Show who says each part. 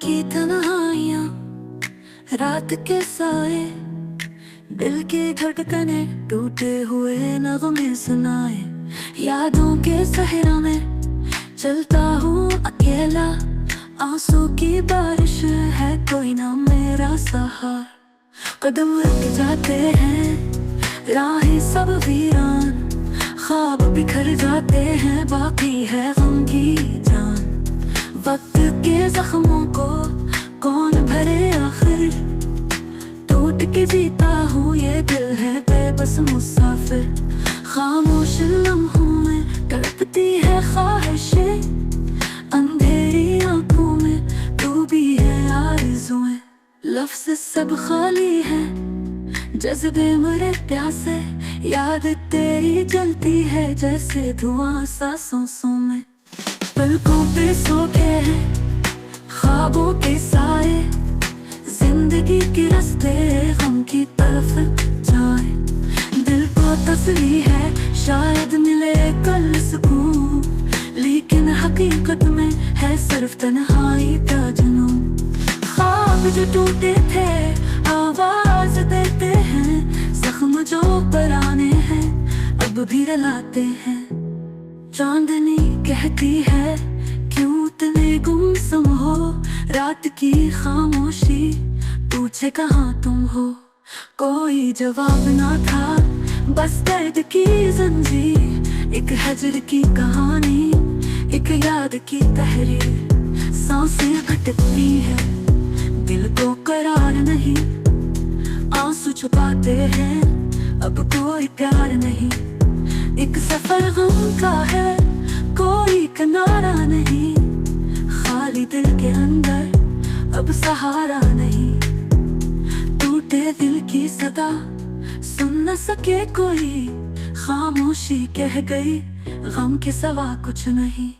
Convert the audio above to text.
Speaker 1: की तन्हाइयाँ, रात के साए, दिल की धड़कने, टूटे हुए नगमे सुनाए। यादों के सहरा में चलता हूँ अकेला, आंसू की बारिश है कोई ना मेरा सहारा। कदम रुक जाते हैं, राहें सब वीरान, ख्वाब बिखर जाते हैं, बाकी है गम की जान। वक्त के जख्मों को कौन भरे आखिर, टूट के जीता हूँ ये दिल है बेबस मुसाफिर। खामोश लम्हों में तड़पती है ख्वाहिशें, अंधेरी आंखों में डूबी है आरज़ुएं। लफ्ज़ सब खाली है, जज्बे मरे प्यासे, याद तेरी जलती है जैसे धुआं सांसों में। पलकों पे सो के ख्वाबों के साए, जिंदगी के रास्ते गम की तरफ जाए। दिल को तसल्ली है शायद मिले कल सुकून, लेकिन हकीकत में है सिर्फ तन्हाई का जुनून। ख्वाब जो टूटे थे आवाज देते हैं, जख्म जो पुराने हैं अब भी रुलाते हैं। चांदनी कहती है क्यों इतने गुमसुम हो, रात की खामोशी पूछे कहाँ तुम हो। कोई जवाब ना था, बस दर्द की जंजीर, एक हजर की कहानी, एक याद की तहरीर। सांसें भटकती है, दिल को करार नहीं, आंसू छुपाते हैं अब कोई प्यार नहीं। एक सफर गम का है, कोई किनारा नहीं, खाली दिल के अंदर अब सहारा नहीं। टूटे दिल की सदा सुन न सके कोई, खामोशी कह गई गम के सिवा कुछ नहीं।